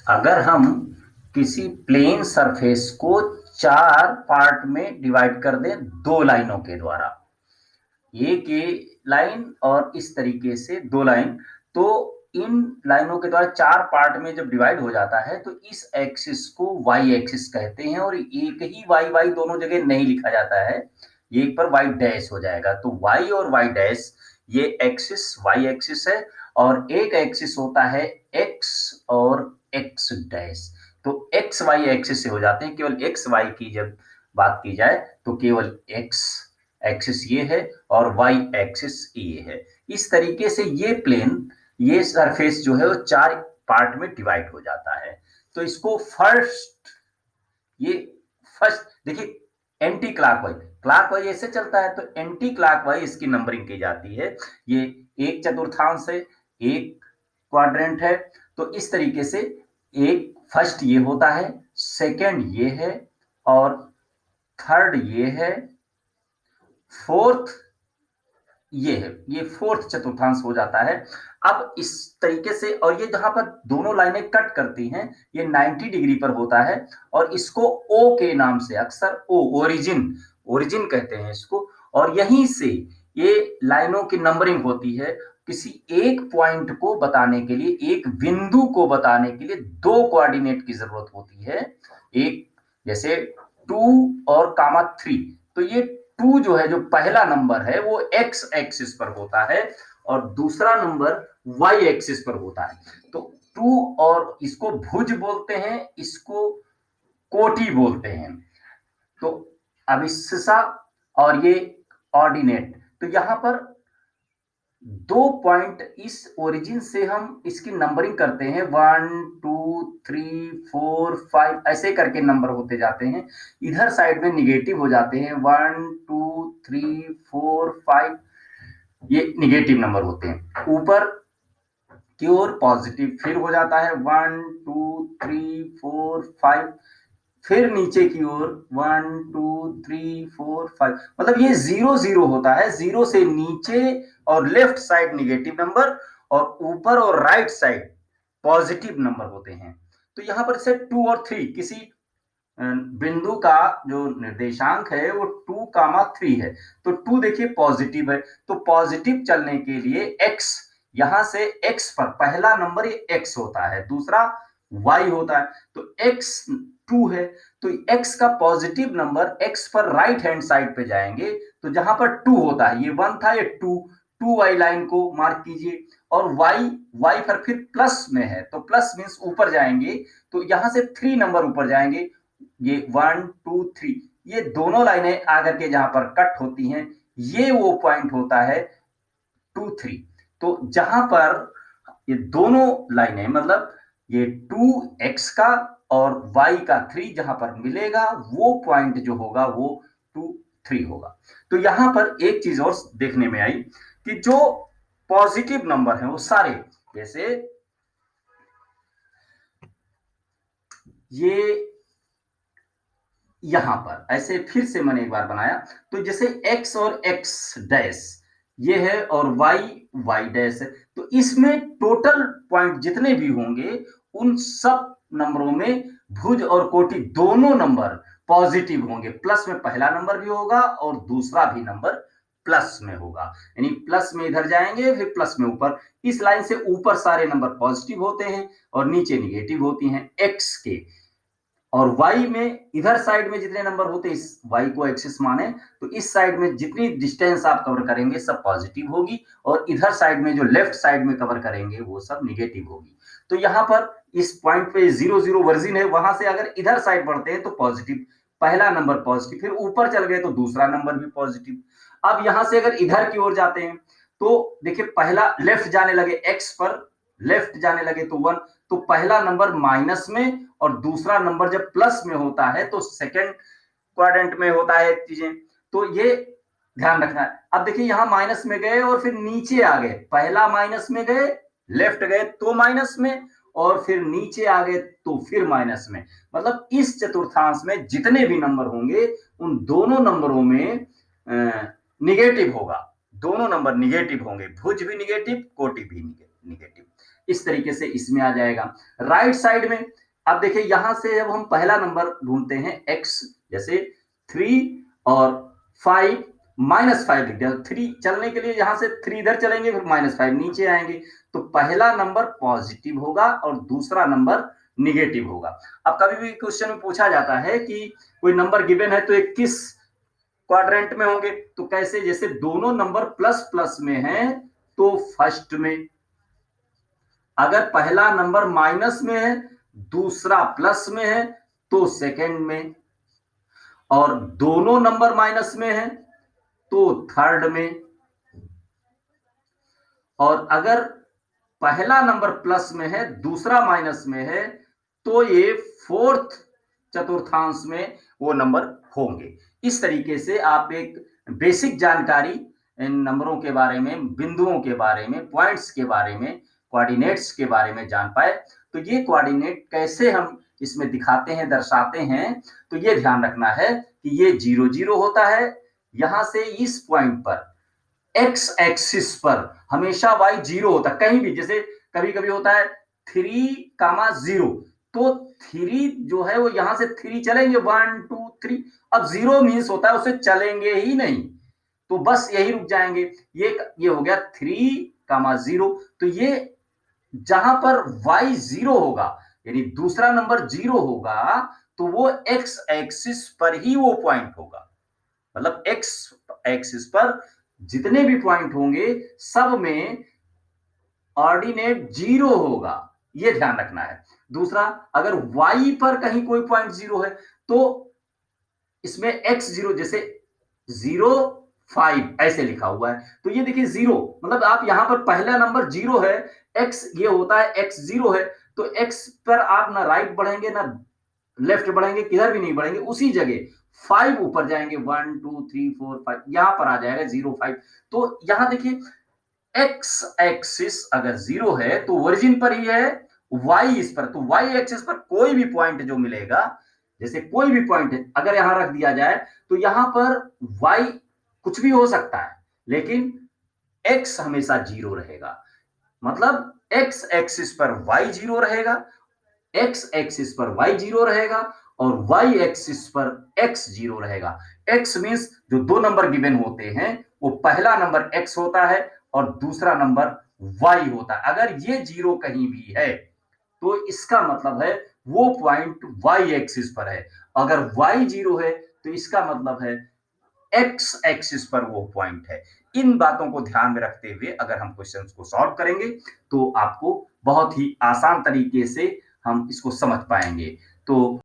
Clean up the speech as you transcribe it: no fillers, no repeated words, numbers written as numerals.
अगर हम किसी प्लेन सरफेस को चार पार्ट में डिवाइड कर दें दो लाइनों के द्वारा, एक ये लाइन और इस तरीके से दो लाइन, तो इन लाइनों के द्वारा चार पार्ट में जब डिवाइड हो जाता है तो इस एक्सिस को वाई एक्सिस कहते हैं, और एक ही वाई वाई दोनों जगह नहीं लिखा जाता है, एक पर वाई डैश हो जाएगा। तो वाई और वाई डैश ये एक्सिस वाई एक्सिस है, और एक एक्सिस होता है एक्स और एक्स डैश। तो एक्स वाई एक्सिस से हो जाते हैं, केवल एक्स वाई की जब बात की जाए तो केवल एक्स एक्सिस ये है और वाई एक्सिस ये है। इस तरीके से ये प्लेन, ये सरफेस जो है वो चार पार्ट में डिवाइड हो जाता है। तो इसको ये फर्स्ट देखिए, एंटी क्लॉकवाइज, क्लॉकवाइज ऐसे चलता है तो एंटी क्लॉकवाइज इसकी नंबरिंग की जाती है। ये एक चतुर्थांश है, एक क्वाड्रेंट है, तो इस तरीके से एक फर्स्ट ये होता है, सेकंड ये है, और थर्ड ये है, फोर्थ ये है, ये फोर्थ चतुर्थांश हो जाता है। अब इस तरीके से, और ये जहां पर दोनों लाइनें कट करती हैं ये 90 डिग्री पर होता है, और इसको ओ के नाम से, अक्सर ओ, ओरिजिन, ओरिजिन कहते हैं इसको। और यहीं से ये लाइनों की नंबरिंग होती है। किसी एक पॉइंट को बताने के लिए, एक बिंदु को बताने के लिए दो कोऑर्डिनेट की जरूरत होती है। एक जैसे 2 और कामा 3, तो ये 2 जो है, जो पहला नंबर है वो एक्स एक्सिस पर होता है, और दूसरा नंबर वाई एक्सिस पर होता है। तो 2, और इसको भुज बोलते हैं, इसको कोटि बोलते हैं। तो अभिस्सा और ये ऑर्डिनेट, तो यहां पर दो पॉइंट इस ओरिजिन से हम इसकी नंबरिंग करते हैं, 1 2 3 4 5 ऐसे करके नंबर होते जाते हैं। इधर साइड में निगेटिव हो जाते हैं, 1 2 3 4 5, ये निगेटिव नंबर होते हैं। ऊपर की ओर पॉजिटिव फिर हो जाता है, 1 2 3 4 5, फिर नीचे की ओर 1 2 3 4 5, मतलब ये 0 0 होता है, 0 से नीचे और लेफ्ट साइड निगेटिव नंबर, और ऊपर और राइट साइड पॉजिटिव नंबर होते हैं। तो यहां पर से 2 और 3, किसी बिंदु का जो निर्देशांक है वो 2 कामा 3 है, तो 2 देखिए पॉजिटिव है, तो पॉजिटिव चलने के लिए x, यहां से x पर पहला नंबर ये x होता है, दूसरा y होता है, तो x 2 है, तो x का पॉजिटिव नंबर x पर राइट हैंड साइड पे जाएंगे, तो जहां पर 2 होता है, ये 1 था, ये 2, 2y लाइन को मार्क कीजिए, और y पर फिर प्लस में है, तो प्लस मीन्स ऊपर जाएंगे, तो यहां से 3 नंबर ऊपर जाएंगे, ये 1 2 3, ये दोनों लाइनें आकर के जहां पर कट होती हैं, ये वो पॉइंट होता है 2 3। तो जहां पर ये दोनों लाइनें, मतलब ये 2x का और y का 3 जहां पर मिलेगा, वो पॉइंट जो होगा वो 2 3 होगा। तो यहां पर एक चीज और देखने में आई कि जो पॉजिटिव नंबर है वो सारे, जैसे ये यहां पर ऐसे फिर से मैंने एक बार बनाया, तो जैसे x और x डैश ये है, और y y डैश है, तो इसमें टोटल पॉइंट जितने भी होंगे उन सब नंबरों में भुज और कोटि दोनों नंबर पॉजिटिव होंगे, प्लस में पहला नंबर भी होगा और दूसरा भी नंबर प्लस में होगा, यानी प्लस में इधर जाएंगे फिर प्लस में ऊपर, इस लाइन से ऊपर सारे नंबर पॉजिटिव होते हैं और नीचे निगेटिव होती हैं x के, और y में इधर साइड में जितने नंबर होते हैं, इस y को एक्सिस माने, तो इस साइड में जितनी डिस्टेंस आप कवर करेंगे सब पॉजिटिव होगी, और इधर साइड में जो लेफ्ट साइड में कवर करेंगे वो सब निगेटिव होगी। तो यहां पर इस पॉइंट पे 0 0 वर्जिन है, वहां से अगर इधर साइड बढ़ते हैं तो पॉजिटिव, पहला नंबर पॉजिटिव, फिर ऊपर चल गए तो दूसरा नंबर भी पॉजिटिव। अब यहां से अगर इधर की ओर जाते हैं तो देखिए, पहला लेफ्ट जाने लगे, एक्स पर लेफ्ट जाने लगे तो 1, तो पहला नंबर माइनस में और दूसरा नंबर जब प्लस में होता है तो सेकंड क्वाड्रेंट में होता है चीजें, तो ये ध्यान रखना है। अब देखिए यहां माइनस में गए और फिर नीचे आ गए, पहला माइनस में गए, लेफ्ट गए तो माइनस में, और फिर नीचे आ गए तो फिर माइनस में, मतलब इस चतुर्थांश में जितने भी नंबर होंगे उन दोनों नंबरों में निगेटिव होगा, दोनों नंबर निगेटिव होंगे, भुज भी निगेटिव, कोटि भी निगेटिव। इस तरीके से इसमें आ जाएगा। राइट साइड में अब देखिए यहां से अब हम पहला नंबर ढूंढते हैं x, जैसे 3 और 5 -5 लिख दिया। 3 चलने के लिए यहां से 3 इधर चलेंगे, फिर -5 नीचे आएंगे, तो पहला नंबर पॉजिटिव होगा और दूसरा नंबर निगेटिव होगा। अब कभी भी क्वेश्चन में पूछा जाता है कि कोई नंबर गिवन है तो एक किस क्वाड्रेंट में होंगे, तो कैसे, जैसे दोनों नंबर प्लस प्लस में है तो फर्स्ट में, अगर पहला नंबर माइनस में है दूसरा प्लस में है तो सेकंड में, और दोनों नंबर माइनस में है तो थर्ड में, और अगर पहला नंबर प्लस में है दूसरा माइनस में है तो ये फोर्थ चतुर्थांश में वो नंबर होंगे। इस तरीके से आप एक बेसिक जानकारी इन नंबरों के बारे में, बिंदुओं के बारे में, पॉइंट्स के बारे में, कोऑर्डिनेट्स के बारे में जान पाए। तो ये कोऑर्डिनेट कैसे हम इसमें दिखाते हैं, दर्शाते हैं, तो ये ध्यान रखना है कि ये 0 0 होता है। यहां से इस पॉइंट पर एक्स एक्सिस पर हमेशा वाई 0 होता है, कहीं भी, जैसे कभी कभी होता है 3,0, तो 3 जो है वो यहां से 3 चलेंगे 1 2 3, अब 0 मीन्स होता है उसे चलेंगे ही नहीं, तो बस यही रुक जाएंगे। ये हो गया 3,0, तो ये जहां पर y 0 होगा यानी दूसरा नंबर 0 होगा तो वो x एक्सिस पर ही वो पॉइंट होगा, मतलब x एक्सिस पर जितने भी पॉइंट होंगे सब में ऑर्डिनेट 0 होगा, ये ध्यान रखना है। दूसरा, अगर y पर कहीं कोई पॉइंट 0 है तो इसमें x0, जैसे 0 5 ऐसे लिखा हुआ है, तो ये देखिए 0 मतलब आप यहां पर पहला नंबर 0 है, x ये होता है x0 है, तो x पर आप ना राइट बढ़ेंगे ना लेफ्ट बढ़ेंगे, किधर भी नहीं बढ़ेंगे, उसी जगह 5 ऊपर जाएंगे, 1 2 3 4 5 यहां पर आ जाएगा 0 5। तो यहां देखिए एक्स एक्सिस अगर 0 है तो ओरिजिन पर ही है, वाई इस पर, तो वाई एक्सिस पर कोई भी पॉइंट जो मिलेगा, जैसे कोई भी पॉइंट अगर यहां रख दिया जाए तो यहां पर वाई कुछ भी हो सकता है, लेकिन एक्स हमेशा 0 रहेगा, मतलब एक्स एक्सिस पर वाई 0 रहेगा, एक्स एक्सिस पर वाई 0 रहेगा और वाई एक्सिस पर एक्स 0 रहेगा। एक्स मीन्स जो दो नंबर गिवन होते हैं वो पहला नंबर एक्स होता है और दूसरा नंबर वाई होता है। अगर ये 0 कहीं भी है तो इसका मतलब है वो पॉइंट वाई एक्सिस पर है, अगर वाई 0 है तो इसका मतलब है एक्स एक्सिस पर वो पॉइंट है। इन बातों को ध्यान में रखते हुए अगर हम क्वेश्चंस को सॉल्व करेंगे तो आपको बहुत ही आसान तरीके से हम इसको समझ पाएंगे। तो